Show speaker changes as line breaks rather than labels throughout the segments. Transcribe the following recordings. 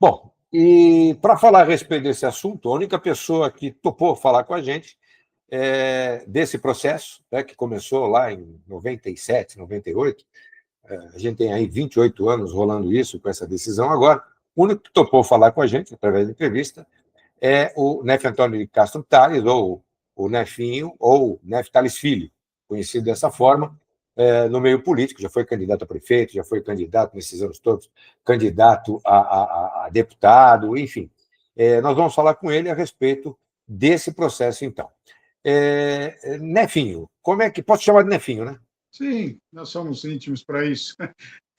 Bom, e para falar a respeito desse assunto, a única pessoa que topou falar com a gente desse processo, né, que começou lá em 97, 98, a gente tem aí 28 anos rolando isso, com essa decisão agora, o único que topou falar com a gente, através da entrevista, é o Nefe Antônio de Castro Tales, ou o Nefinho, ou Nefe Tales Filho, conhecido dessa forma, no meio político, já foi candidato a prefeito, já foi candidato, nesses anos todos, candidato a deputado, enfim. Nós vamos falar com ele a respeito desse processo, então. Nefinho, como é que... Posso chamar de Nefinho, né?
Sim, nós somos íntimos para isso.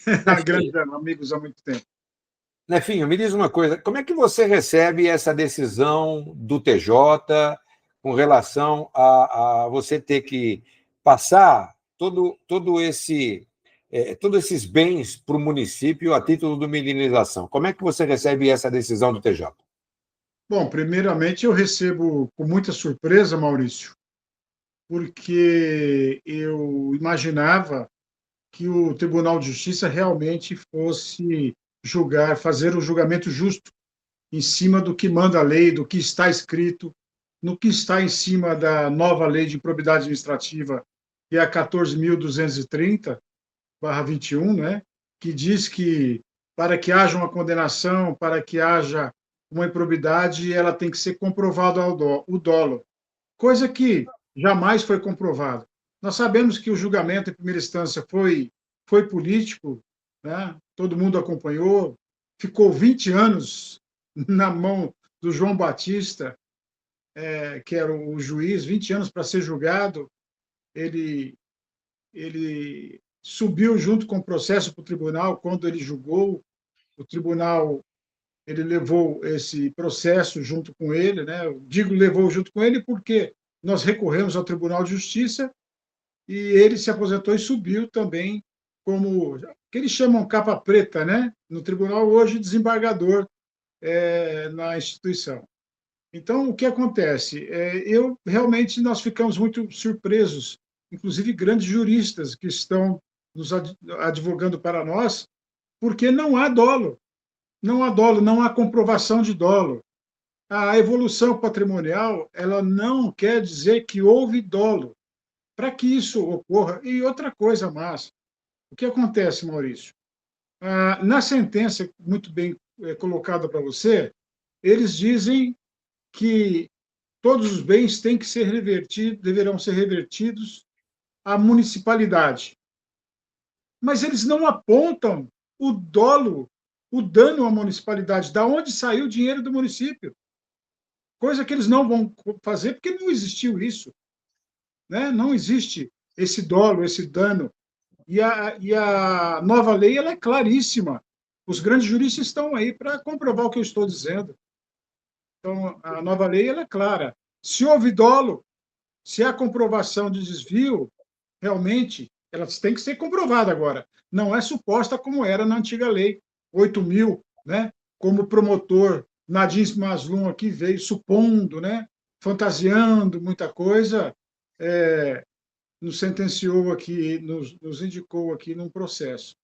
Nefinho,
Grandes amigos há muito tempo.
Nefinho, me diz uma coisa, como é que você recebe essa decisão do TJ com relação a você ter que passar todos esses bens para o município a título de minimização? Como é que você recebe essa decisão do TJ?
Bom, primeiramente eu recebo com muita surpresa, Maurício, porque eu imaginava que o Tribunal de Justiça realmente fosse julgar, fazer o julgamento justo em cima do que manda a lei, do que está escrito, no que está em cima da nova lei de improbidade administrativa, que é a 14.230/21, né, que diz que para que haja uma condenação, para que haja uma improbidade, ela tem que ser comprovado o dolo, coisa que jamais foi comprovada. Nós sabemos que o julgamento em primeira instância foi político, né? Todo mundo acompanhou, ficou 20 anos na mão do João Batista, que era o juiz, 20 anos para ser julgado. Ele, ele subiu junto com o processo para o tribunal quando ele julgou. O tribunal ele levou esse processo junto com ele, né? Eu digo levou junto com ele porque nós recorremos ao Tribunal de Justiça e ele se aposentou e subiu também como que eles chamam capa preta, né? No tribunal hoje desembargador na instituição. Então o que acontece? Eu realmente nós ficamos muito surpresos, inclusive grandes juristas que estão nos advogando para nós, porque não há dolo, não há dolo, não há comprovação de dolo. A evolução patrimonial, ela não quer dizer que houve dolo. Para que isso ocorra, e outra coisa mais, o que acontece, Maurício? Na sentença, muito bem colocada para você, eles dizem que todos os bens têm que ser revertidos, deverão ser revertidos à municipalidade. Mas eles não apontam o dolo, o dano à municipalidade, da onde saiu o dinheiro do município. Coisa que eles não vão fazer porque não existiu isso, né? Não existe esse dolo, esse dano. E a nova lei ela é claríssima. Os grandes juristas estão aí para comprovar o que eu estou dizendo. Então, a nova lei ela é clara. Se houve dolo, se há comprovação de desvio, realmente, ela tem que ser comprovada agora. Não é suposta como era na antiga lei 8.000, né? Como o promotor Nadim Maslum aqui veio supondo, né? Fantasiando muita coisa, nos sentenciou aqui, nos indicou aqui num processo.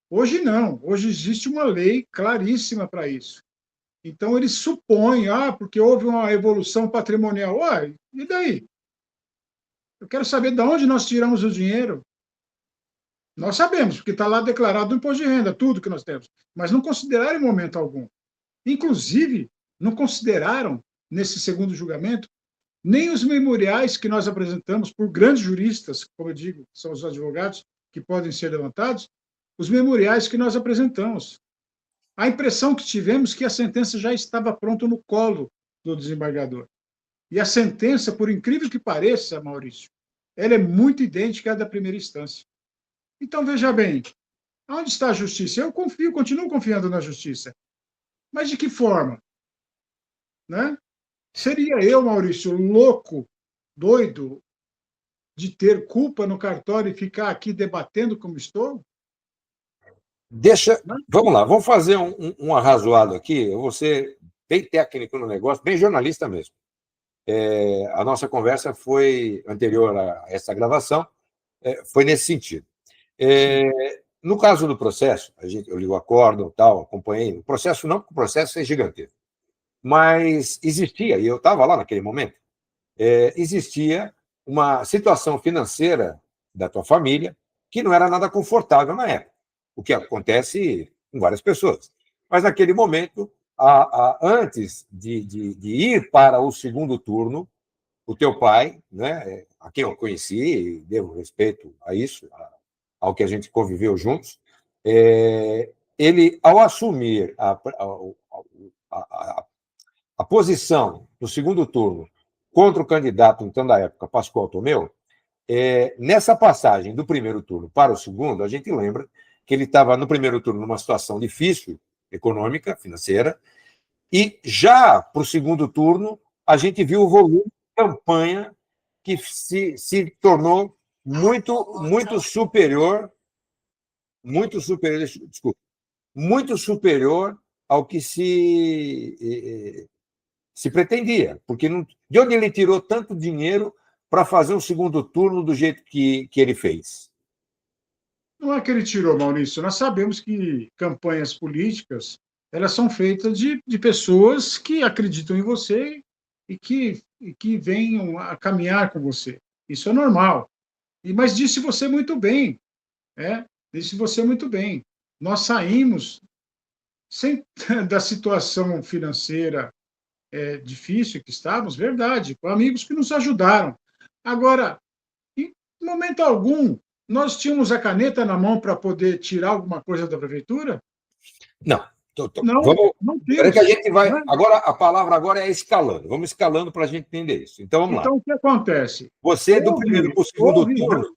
Hoje não, hoje existe uma lei claríssima para isso. Então eles supõem, porque houve uma evolução patrimonial. Uai, e daí? Eu quero saber de onde nós tiramos o dinheiro. Nós sabemos, porque está lá declarado no imposto de renda, tudo que nós temos. Mas não consideraram em momento algum. Inclusive, não consideraram, nesse segundo julgamento, nem os memoriais que nós apresentamos por grandes juristas, como eu digo, são os advogados que podem ser levantados, os memoriais que nós apresentamos. A impressão que tivemos é que a sentença já estava pronta no colo do desembargador. E a sentença, por incrível que pareça, Maurício, ela é muito idêntica à da primeira instância. Então, veja bem, onde está a justiça? Eu confio, continuo confiando na justiça. Mas de que forma? Né? Seria eu, Maurício, louco, doido, de ter culpa no cartório e ficar aqui debatendo como estou?
Vamos lá, vamos fazer um arrazoado aqui. Eu vou ser bem técnico no negócio, bem jornalista mesmo. A nossa conversa foi anterior a essa gravação, foi nesse sentido. No caso do processo, eu li o acórdão, tal, acompanhei. O processo não, porque o processo é gigantesco. Mas existia, e eu estava lá naquele momento, existia uma situação financeira da tua família que não era nada confortável na época, o que acontece com várias pessoas. Mas, naquele momento, antes de ir para o segundo turno, o teu pai, né, a quem eu conheci, e devo respeito a isso, ao que a gente conviveu juntos, ele, ao assumir a posição no segundo turno contra o candidato, então, da época, Pascoal Tomeu, nessa passagem do primeiro turno para o segundo, a gente lembra que ele estava, no primeiro turno, numa situação difícil, econômica, financeira, e já para o segundo turno, a gente viu o volume de campanha que se tornou muito superior, desculpa, muito superior ao que se pretendia, porque não, de onde ele tirou tanto dinheiro para fazer um segundo turno do jeito que ele fez?
Não é que ele tirou, Maurício. Nós sabemos que campanhas políticas elas são feitas de pessoas que acreditam em você e que venham a caminhar com você. Isso é normal. Mas disse você muito bem, disse você muito bem. Nós saímos sem, da situação financeira difícil que estávamos, verdade, com amigos que nos ajudaram. Agora, em momento algum, nós tínhamos a caneta na mão para poder tirar alguma coisa da prefeitura?
Não.
Não,
Vamos.
não
Espera que a
temos.
gente vai.
Né?
Agora, a palavra agora é escalando. Vamos escalando para a gente entender isso. Então, vamos lá.
Então, o que acontece?
Você, do primeiro para o segundo turno,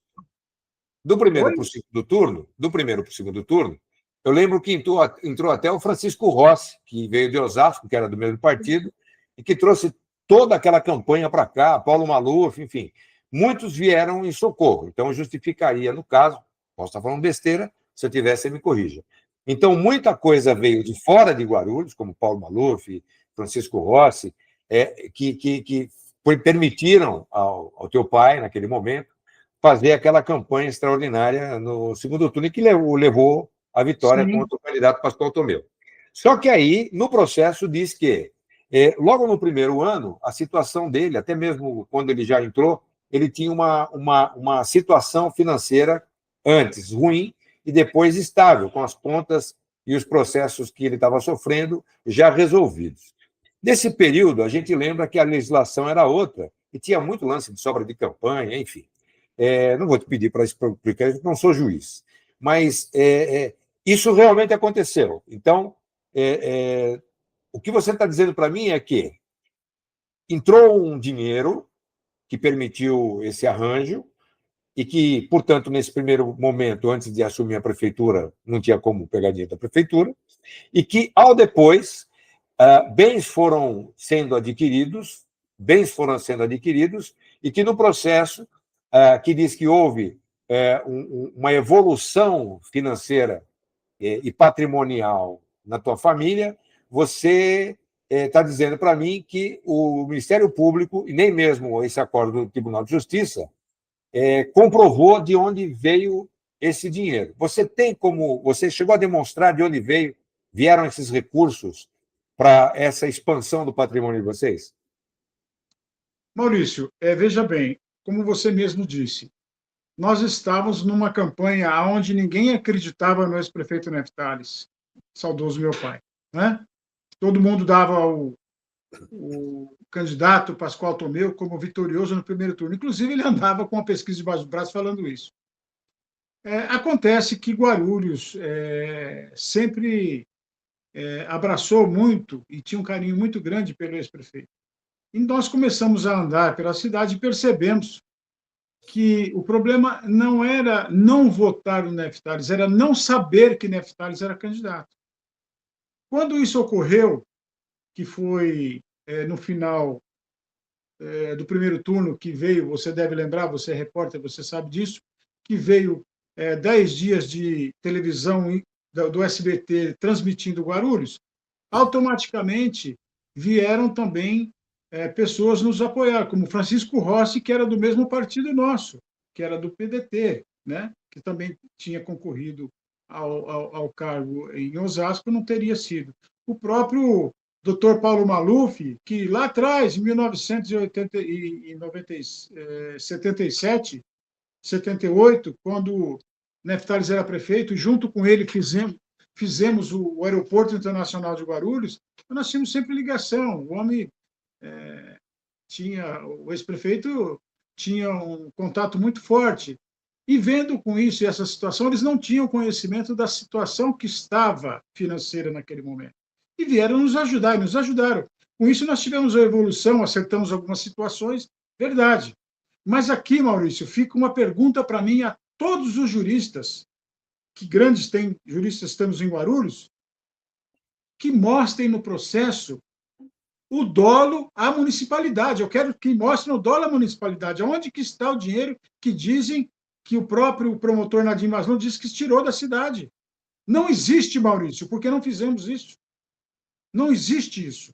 do primeiro
Oi?
para o segundo turno, do primeiro para o segundo turno, eu lembro que entrou até o Francisco Rossi, que veio de Osasco, que era do mesmo partido, e que trouxe toda aquela campanha para cá, Paulo Maluf, enfim. Muitos vieram em socorro. Então, eu justificaria, no caso, posso estar falando besteira, se eu tivesse, você me corrija. Então, muita coisa veio de fora de Guarulhos, como Paulo Maluf, Francisco Rossi, que permitiram ao teu pai, naquele momento, fazer aquela campanha extraordinária no segundo turno, que levou à vitória
Sim,
contra o candidato Pascoal Tomeu. Só que aí, no processo, diz que, logo no primeiro ano, a situação dele, até mesmo quando ele já entrou, ele tinha uma situação financeira antes ruim e depois estável, com as contas e os processos que ele estava sofrendo já resolvidos. Nesse período, a gente lembra que a legislação era outra e tinha muito lance de sobra de campanha, enfim. Não vou te pedir para explicar, eu não sou juiz, mas isso realmente aconteceu. Então, o que você está dizendo para mim é que entrou um dinheiro que permitiu esse arranjo e que, portanto, nesse primeiro momento, antes de assumir a prefeitura, não tinha como pegar dinheiro da prefeitura, e que, ao depois, bens foram sendo adquiridos, e que no processo, que diz que houve uma evolução financeira e patrimonial na tua família, você está dizendo para mim que o Ministério Público, e nem mesmo esse acordo do Tribunal de Justiça, comprovou de onde veio esse dinheiro. Você chegou a demonstrar de onde vieram esses recursos para essa expansão do patrimônio de vocês?
Maurício, veja bem, como você mesmo disse, nós estávamos numa campanha onde ninguém acreditava no ex-prefeito Neftales, saudoso meu pai. Né? Todo mundo dava o candidato Pascoal Tomeu como vitorioso no primeiro turno. Inclusive, ele andava com a pesquisa debaixo do braço falando isso. Acontece que Guarulhos sempre abraçou muito e tinha um carinho muito grande pelo ex-prefeito. E nós começamos a andar pela cidade e percebemos que o problema não era não votar no Neftales, era não saber que Neftales era candidato. Quando isso ocorreu, que foi no final do primeiro turno, que veio, você deve lembrar, você é repórter, você sabe disso, que veio 10 dias de televisão do SBT transmitindo Guarulhos, automaticamente vieram também pessoas nos apoiar, como Francisco Rossi, que era do mesmo partido nosso, que era do PDT, né? Que também tinha concorrido ao cargo em Osasco, não teria sido. O próprio Dr. Paulo Maluf, que lá atrás, em 1977, 78, quando Neftalhes era prefeito, junto com ele fizemos o Aeroporto Internacional de Guarulhos, nós tínhamos sempre ligação. O homem o ex-prefeito tinha um contato muito forte. E vendo com isso e essa situação, eles não tinham conhecimento da situação que estava financeira naquele momento. E vieram nos ajudar, e nos ajudaram. Com isso, nós tivemos a evolução, acertamos algumas situações, verdade. Mas aqui, Maurício, fica uma pergunta para mim a todos os juristas, que grandes juristas temos em Guarulhos, que mostrem no processo o dolo à municipalidade. Eu quero que mostrem o dolo à municipalidade. Onde que está o dinheiro que dizem que o próprio promotor Nadim Maslum disse que se tirou da cidade? Não existe, Maurício, porque não fizemos isso. Não existe isso.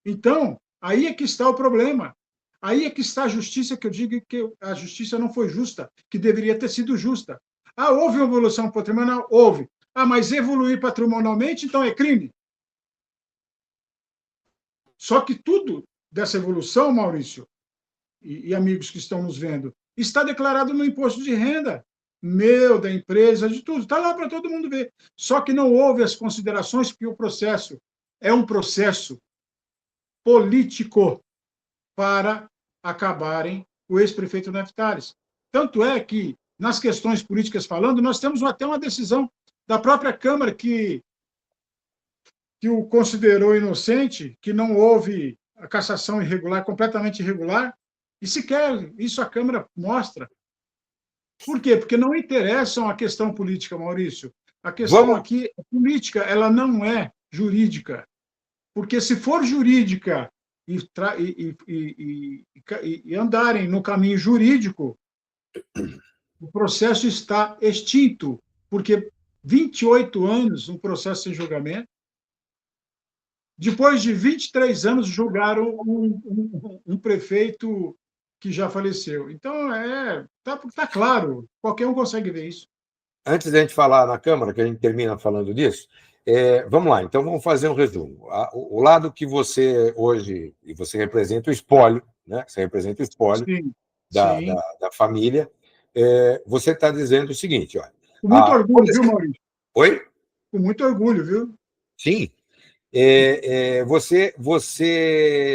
Então, aí é que está o problema. Aí é que está a justiça, que eu digo que a justiça não foi justa, que deveria ter sido justa. Ah, houve uma evolução patrimonial? Houve. Ah, mas evoluir patrimonialmente, então é crime? Só que tudo dessa evolução, Maurício, e amigos que estão nos vendo, está declarado no imposto de renda, meu, da empresa, de tudo. Está lá para todo mundo ver. Só que não houve as considerações, porque o processo é um processo político para acabarem o ex-prefeito Neftalhes. Tanto é que, nas questões políticas falando, nós temos até uma decisão da própria Câmara que o considerou inocente, que não houve a cassação irregular, completamente irregular, e sequer isso a Câmara mostra. Por quê? Porque não interessam a questão política, Maurício. A questão aqui é política, ela não é jurídica. Porque se for jurídica e andarem no caminho jurídico, o processo está extinto, porque 28 anos um processo sem julgamento. Depois de 23 anos, julgaram um prefeito que já faleceu. Então, tá claro, qualquer um consegue ver isso.
Antes da gente falar na Câmara, que a gente termina falando disso, vamos lá, então vamos fazer um resumo. O lado que você hoje, e você representa o espólio, né? Você representa o espólio
Sim,
da,
sim.
da família, você está dizendo o seguinte, olha...
Com muito orgulho, viu, Maurício?
Oi?
Com muito orgulho, viu?
Sim. Você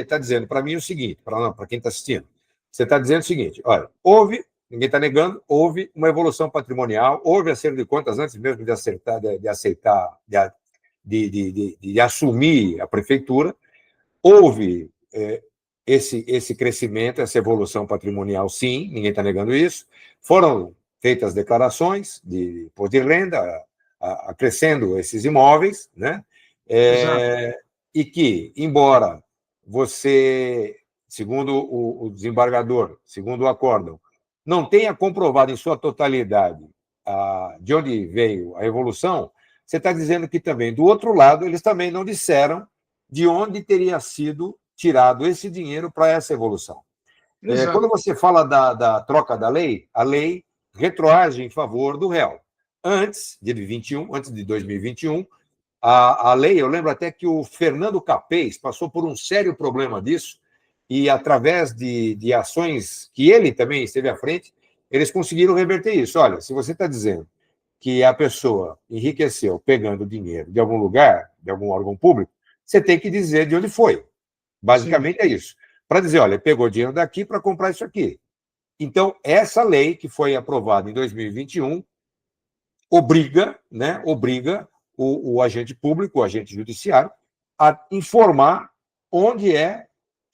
está dizendo para mim o seguinte, para quem está assistindo, você está dizendo o seguinte, olha, ninguém está negando, houve uma evolução patrimonial, houve acerto de contas antes mesmo de aceitar, de assumir a prefeitura, houve esse crescimento, essa evolução patrimonial, sim, ninguém está negando isso, foram feitas declarações de imposto de renda, acrescendo esses imóveis, né? E que, embora você, segundo o desembargador, segundo o acórdão, não tenha comprovado em sua totalidade de onde veio a evolução, você está dizendo que também, do outro lado, eles também não disseram de onde teria sido tirado esse dinheiro para essa evolução. Quando você fala da troca da lei, a lei retroage em favor do réu. Antes de 2021, a lei, eu lembro até que o Fernando Capês passou por um sério problema disso, e através de ações que ele também esteve à frente, eles conseguiram reverter isso. Olha, se você está dizendo que a pessoa enriqueceu pegando dinheiro de algum lugar, de algum órgão público, você tem que dizer de onde foi. Basicamente é isso. Para dizer, olha, pegou dinheiro daqui para comprar isso aqui. Então, essa lei que foi aprovada em 2021 obriga o agente público, o agente judiciário, a informar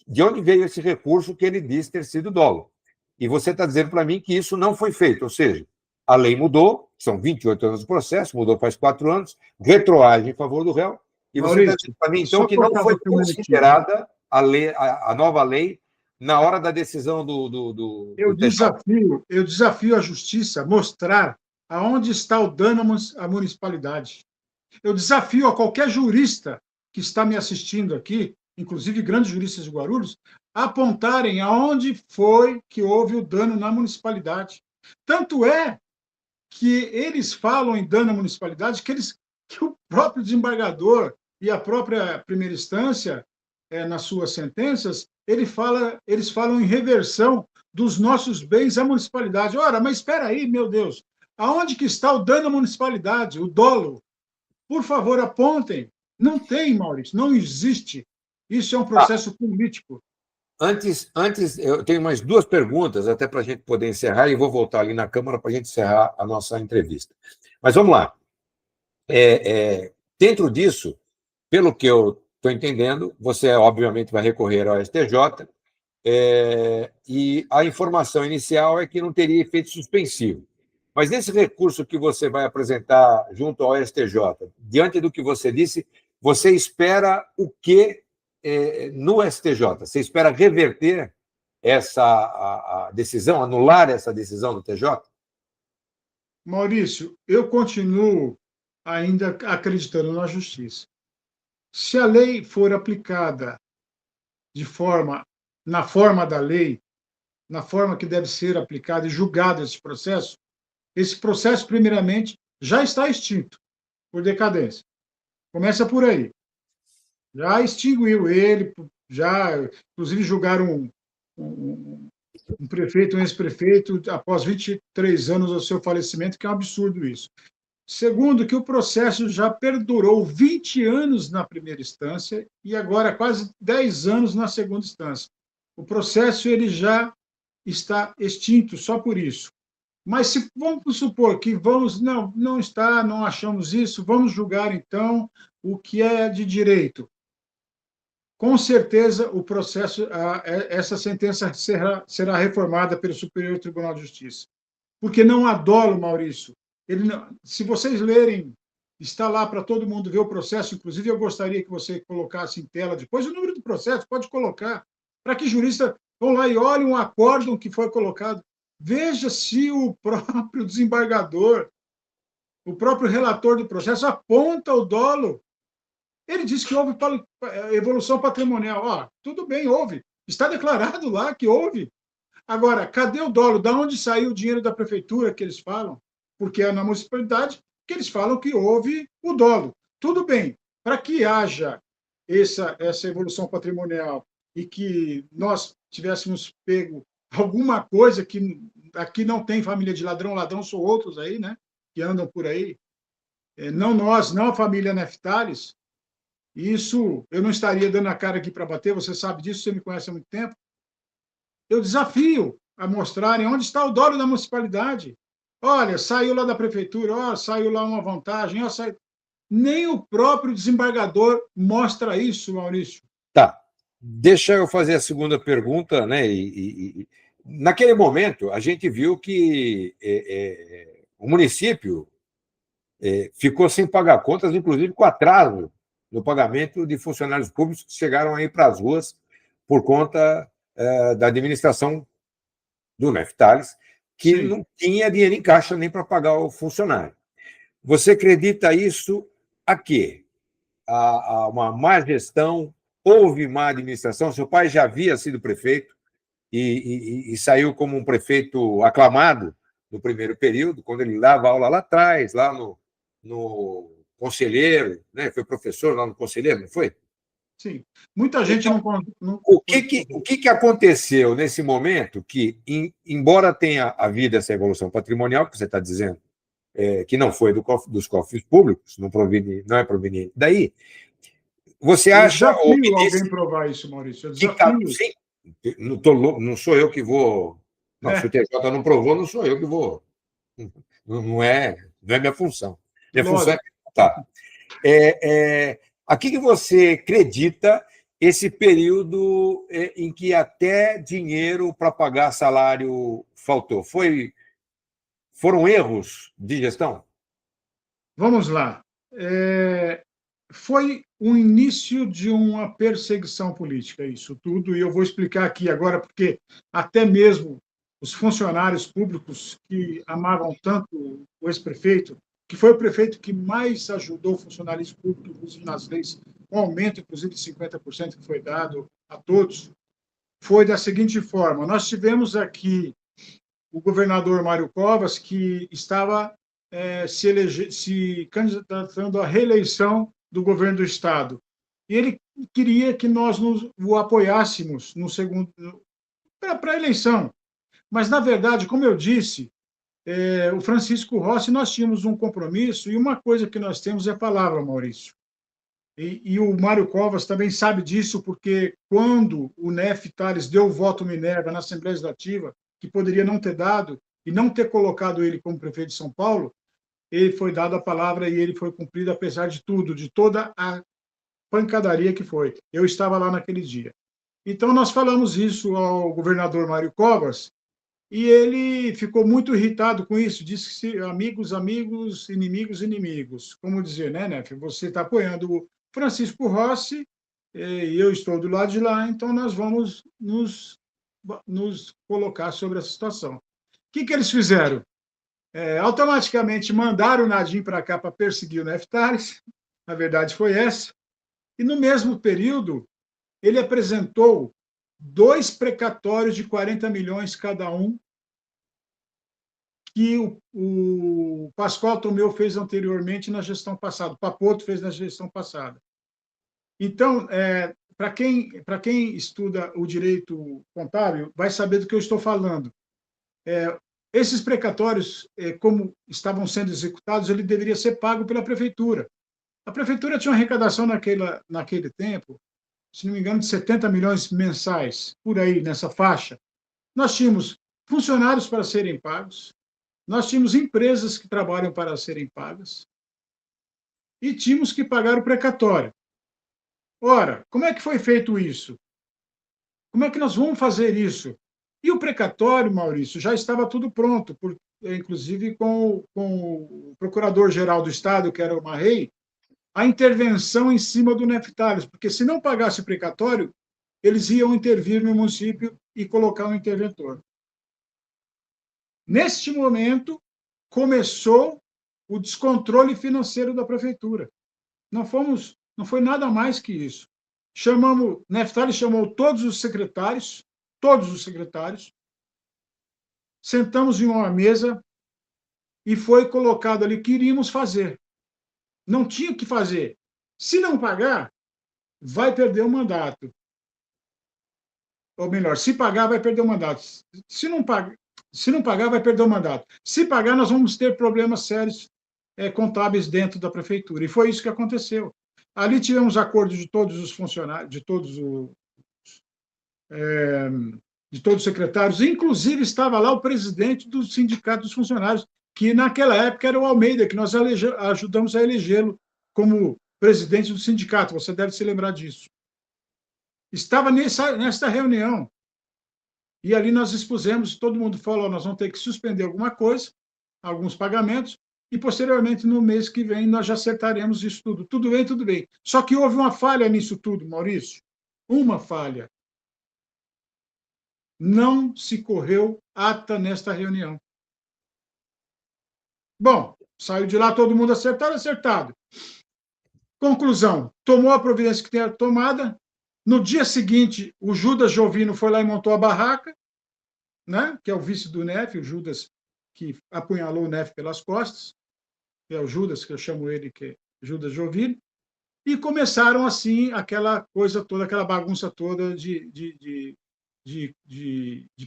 de onde veio esse recurso que ele diz ter sido dolo. E você está dizendo para mim que isso não foi feito, ou seja, a lei mudou, são 28 anos de processo, mudou faz 4 anos, retroage em favor do réu, e você está dizendo para mim, então, que não foi considerada a nova lei na hora da decisão do
Eu desafio a justiça a mostrar aonde está o dano à municipalidade. Eu desafio a qualquer jurista que está me assistindo aqui, inclusive grandes juristas de Guarulhos, a apontarem aonde foi que houve o dano na municipalidade. Tanto é que eles falam em dano à municipalidade, que o próprio desembargador e a própria primeira instância, nas suas sentenças, eles falam em reversão dos nossos bens à municipalidade. Ora, mas espera aí, meu Deus, aonde que está o dano à municipalidade, o dolo? Por favor, apontem. Não tem, Maurício, não existe. Isso é um
Ah,
processo político.
antes, eu tenho mais duas perguntas, até para a gente poder encerrar, e vou voltar ali na Câmara para a gente encerrar a nossa entrevista. Mas vamos lá. Dentro disso, pelo que eu estou entendendo, você, obviamente, vai recorrer ao STJ, e a informação inicial é que não teria efeito suspensivo. Mas nesse recurso que você vai apresentar junto ao STJ, diante do que você disse, você espera o quê no STJ? Você espera reverter essa a decisão, anular essa decisão do TJ?
Maurício, eu continuo ainda acreditando na justiça. Se a lei for aplicada na forma da lei, na forma que deve ser aplicada e julgado esse processo, primeiramente, já está extinto por decadência. Começa por aí. Já extinguiu ele, já, inclusive, julgaram um prefeito, um ex-prefeito, após 23 anos do seu falecimento, que é um absurdo isso. Segundo, que o processo já perdurou 20 anos na primeira instância e agora quase 10 anos na segunda instância. O processo ele já está extinto só por isso. Mas se vamos supor que não está, não achamos isso, vamos julgar então o que é de direito. Com certeza o processo, essa sentença será reformada pelo Superior Tribunal de Justiça. Porque não há dolo, Maurício. Se vocês lerem, está lá para todo mundo ver o processo, inclusive eu gostaria que você colocasse em tela depois o número do processo, pode colocar, para que juristas vão lá e olhem o acórdão que foi colocado. Veja se o próprio desembargador, o próprio relator do processo aponta o dolo. Ele diz que houve evolução patrimonial. Tudo bem, houve. Está declarado lá que houve. Agora, cadê o dolo? Da onde saiu o dinheiro da prefeitura que eles falam? Porque é na municipalidade que eles falam que houve o dolo. Tudo bem, para que haja essa evolução patrimonial e que nós tivéssemos pego alguma coisa que aqui não tem família de ladrão, ladrão são outros aí, né? Que andam por aí. Não nós, não a família Neftales. Isso eu não estaria dando a cara aqui para bater, você sabe disso, você me conhece há muito tempo. Eu desafio a mostrarem onde está o dolo da municipalidade. Olha, saiu lá da prefeitura, saiu lá uma vantagem, saiu... Nem o próprio desembargador mostra isso, Maurício.
Tá. Deixa eu fazer a segunda pergunta, né? Naquele momento, a gente viu que o município ficou sem pagar contas, inclusive com atraso no pagamento de funcionários públicos que chegaram aí para as ruas por conta da administração do Neftales, que Sim. não tinha dinheiro em caixa nem para pagar o funcionário. Você acredita isso a quê? A uma má gestão? Houve má administração? Seu pai já havia sido prefeito e saiu como um prefeito aclamado no primeiro período, quando ele dava aula lá atrás, lá no Conselheiro, né? Foi professor lá no Conselheiro, não foi?
Sim. Muita gente então, não...
O que aconteceu nesse momento que, embora tenha havido essa evolução patrimonial, que você está dizendo, que não foi dos cofres públicos, não é proveniente daí, você acha...
Eu desafio alguém provar isso, Maurício. Eu desafio.
Sim, não sou eu que vou... Não, se o TJ não provou, não sou eu que vou... Não é minha função. Minha função é perguntar. A que você acredita esse período em que até dinheiro para pagar salário faltou? Foram erros de gestão?
Vamos lá. Foi o início de uma perseguição política, isso tudo, e eu vou explicar aqui agora, porque até mesmo os funcionários públicos que amavam tanto o ex-prefeito, que foi o prefeito que mais ajudou o funcionalismo público, inclusive nas leis, um aumento, inclusive, de 50% que foi dado a todos, foi da seguinte forma: nós tivemos aqui o governador Mário Covas, que estava se candidatando à reeleição do governo do Estado. E ele queria que nós o apoiássemos no segundo para a eleição. Mas, na verdade, como eu disse, o Francisco Rossi, nós tínhamos um compromisso, e uma coisa que nós temos é a palavra, Maurício. E o Mário Covas também sabe disso, porque quando o Nef Tales deu o voto Minerva na Assembleia Legislativa, que poderia não ter dado, e não ter colocado ele como prefeito de São Paulo, ele foi dado a palavra e ele foi cumprido, apesar de tudo, de toda a pancadaria que foi. Eu estava lá naquele dia. Então, nós falamos isso ao governador Mário Covas, e ele ficou muito irritado com isso, disse que amigos, amigos, inimigos, inimigos. Como dizer, né, Nef? Você está apoiando o Francisco Rossi, e eu estou do lado de lá, então nós vamos nos colocar sobre essa situação. O que eles fizeram? Automaticamente mandaram o Nadim para cá para perseguir o Nef Tales, na verdade foi essa, e no mesmo período ele apresentou 2 precatórios de 40 milhões cada um, que o Pascoal Tomeu fez anteriormente na gestão passada, o Papoto fez na gestão passada. Então, para quem estuda o direito contábil, vai saber do que eu estou falando. Esses precatórios, como estavam sendo executados, ele deveria ser pago pela prefeitura. A prefeitura tinha uma arrecadação naquele tempo, se não me engano, de 70 milhões mensais, por aí, nessa faixa. Nós tínhamos funcionários para serem pagos, nós tínhamos empresas que trabalham para serem pagas, e tínhamos que pagar o precatório. Ora, como é que foi feito isso? Como é que nós vamos fazer isso? E o precatório, Maurício, já estava tudo pronto, inclusive com o Procurador-Geral do Estado, que era o Marrei, a intervenção em cima do Nef Tales, porque se não pagasse o precatório, eles iam intervir no município e colocar um interventor. Neste momento, começou o descontrole financeiro da prefeitura. Não foi nada mais que isso. Nef Tales chamou todos os secretários, sentamos em uma mesa e foi colocado ali que iríamos fazer. Não tinha o que fazer. Se não pagar, vai perder o mandato. Ou melhor, se pagar, vai perder o mandato. Se não pagar, vai perder o mandato. Se pagar, nós vamos ter problemas sérios contábeis dentro da prefeitura. E foi isso que aconteceu. Ali tivemos acordo de todos os funcionários, de todos os secretários, inclusive estava lá o presidente do Sindicato dos Funcionários, que naquela época era o Almeida, que nós ajudamos a elegê-lo como presidente do sindicato, você deve se lembrar disso. Estava nesta reunião, e ali nós expusemos, todo mundo falou, nós vamos ter que suspender alguma coisa, alguns pagamentos, e posteriormente, no mês que vem, nós já acertaremos isso tudo. Tudo bem, tudo bem. Só que houve uma falha nisso tudo, Maurício. Uma falha. Não se correu ata nesta reunião. Bom, saiu de lá todo mundo acertado. Conclusão, tomou a providência que tinha tomada. No dia seguinte, o Judas Jovino foi lá e montou a barraca, né? Que é o vice do Nef, o Judas que apunhalou o Nef pelas costas, que é o Judas, que eu chamo ele, que é Judas Jovino, e começaram, assim, aquela coisa toda, aquela bagunça toda de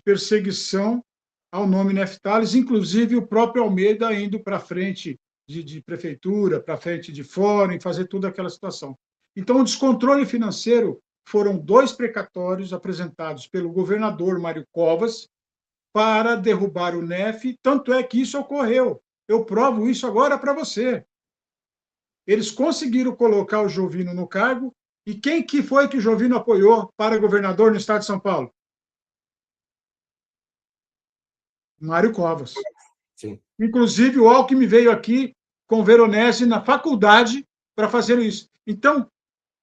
perseguição ao nome Nef Tales, inclusive o próprio Almeida indo para frente de prefeitura, para frente de fórum, fazer toda aquela situação. Então, o descontrole financeiro foram 2 precatórios apresentados pelo governador Mário Covas para derrubar o Nef, tanto é que isso ocorreu. Eu provo isso agora para você. Eles conseguiram colocar o Jovino no cargo, e quem que foi que o Jovino apoiou para governador no estado de São Paulo? Mário Covas.
Sim.
Inclusive, o Alckmin veio aqui com Veronese na faculdade para fazer isso. Então,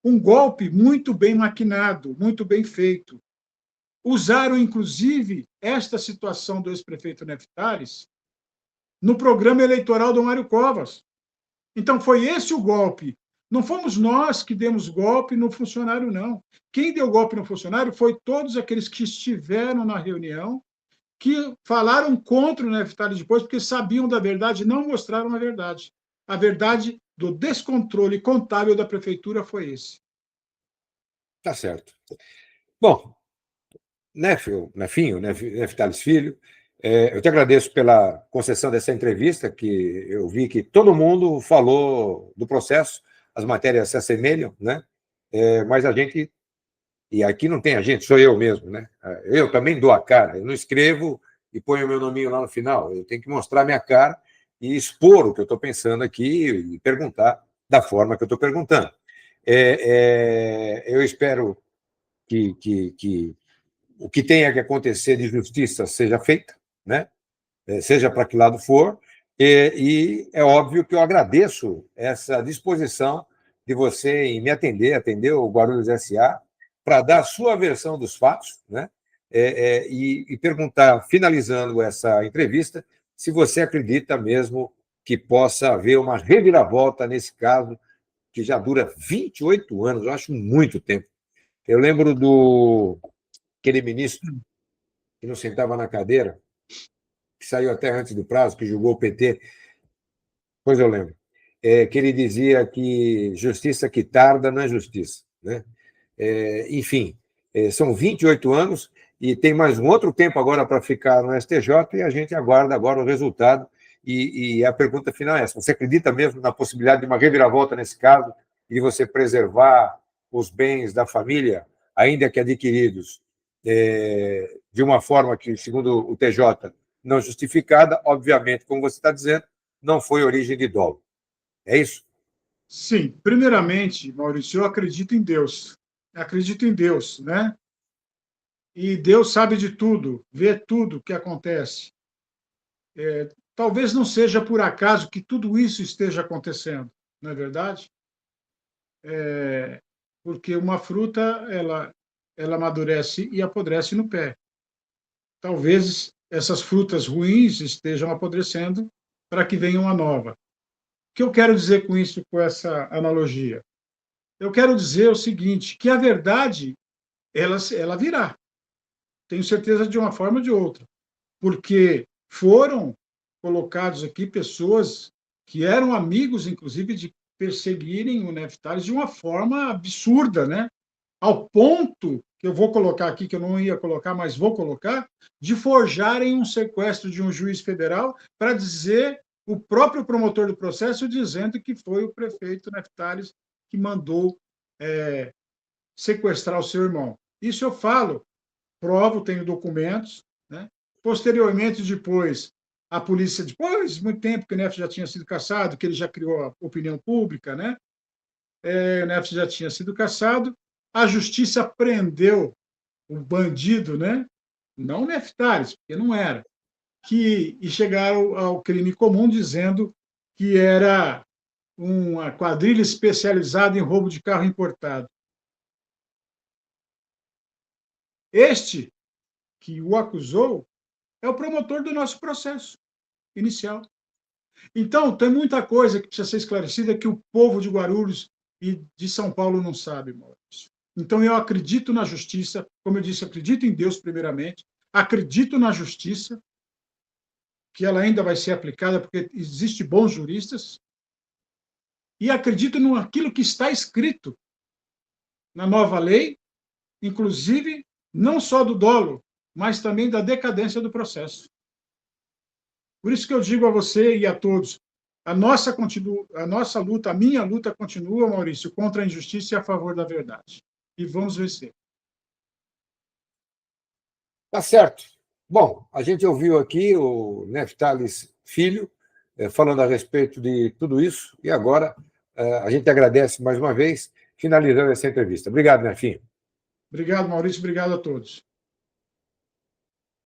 um golpe muito bem maquinado, muito bem feito. Usaram, inclusive, esta situação do ex-prefeito Nef Tales no programa eleitoral do Mário Covas. Então, foi esse o golpe. Não fomos nós que demos golpe no funcionário, não. Quem deu golpe no funcionário foi todos aqueles que estiveram na reunião que falaram contra o Neftali depois, porque sabiam da verdade e não mostraram a verdade. A verdade do descontrole contábil da prefeitura foi esse.
Tá certo. Bom, Neftales Filho, eu te agradeço pela concessão dessa entrevista, que eu vi que todo mundo falou do processo, as matérias se assemelham, né? Mas a gente, e aqui não tem a gente, sou eu mesmo, né? Eu também dou a cara, eu não escrevo e ponho o meu nominho lá no final, eu tenho que mostrar minha cara e expor o que eu estou pensando aqui e perguntar da forma que eu estou perguntando. Eu espero que o que tenha que acontecer de justiça seja feita, né? Seja para que lado for, e é óbvio que eu agradeço essa disposição de você em me atender o Guarulhos S.A., para dar a sua versão dos fatos, né? E perguntar, finalizando essa entrevista, se você acredita mesmo que possa haver uma reviravolta nesse caso, que já dura 28 anos, eu acho muito tempo. Eu lembro do aquele ministro que não sentava na cadeira, que saiu até antes do prazo, que julgou o PT, pois eu lembro, que ele dizia que justiça que tarda não é justiça, né? Enfim, são 28 anos e tem mais um outro tempo agora para ficar no STJ e a gente aguarda agora o resultado. E a pergunta final é essa: você acredita mesmo na possibilidade de uma reviravolta nesse caso e de você preservar os bens da família, ainda que adquiridos, de uma forma que, segundo o TJ, não justificada, obviamente, como você está dizendo, não foi origem de dolo. É isso?
Sim, primeiramente, Maurício, eu acredito em Deus. Acredito em Deus, né? E Deus sabe de tudo, vê tudo que acontece. Talvez não seja por acaso que tudo isso esteja acontecendo, não é verdade? Porque uma fruta, ela amadurece e apodrece no pé. Talvez essas frutas ruins estejam apodrecendo para que venha uma nova. O que eu quero dizer com isso, com essa analogia? Eu quero dizer o seguinte, que a verdade, ela virá. Tenho certeza de uma forma ou de outra. Porque foram colocados aqui pessoas que eram amigos, inclusive, de perseguirem o Neftali de uma forma absurda, né? Ao ponto, que eu vou colocar aqui, que eu não ia colocar, mas vou colocar, de forjarem um sequestro de um juiz federal para dizer, o próprio promotor do processo dizendo que foi o prefeito Neftali que mandou sequestrar o seu irmão. Isso eu falo, provo, tenho documentos, né? Posteriormente, depois, a polícia, depois de muito tempo que o Neff já tinha sido cassado, que ele já criou a opinião pública, né? O Neff já tinha sido cassado, a justiça prendeu o bandido, né? Não o Neftali, porque não era, e chegaram ao crime comum dizendo que era uma quadrilha especializada em roubo de carro importado. Este que o acusou é o promotor do nosso processo inicial. Então, tem muita coisa que precisa ser esclarecida que o povo de Guarulhos e de São Paulo não sabe, Maurício. Então, eu acredito na justiça, como eu disse, acredito em Deus primeiramente, acredito na justiça, que ela ainda vai ser aplicada, porque existem bons juristas, e acredito naquilo que está escrito na nova lei, inclusive, não só do dolo, mas também da decadência do processo. Por isso que eu digo a você e a todos, a nossa luta, a minha luta continua, Maurício, contra a injustiça e a favor da verdade. E vamos vencer.
Tá certo. Bom, a gente ouviu aqui o Neftales Filho falando a respeito de tudo isso, e agora a gente agradece mais uma vez, finalizando essa entrevista. Obrigado, Nefinho.
Obrigado, Maurício, obrigado a todos.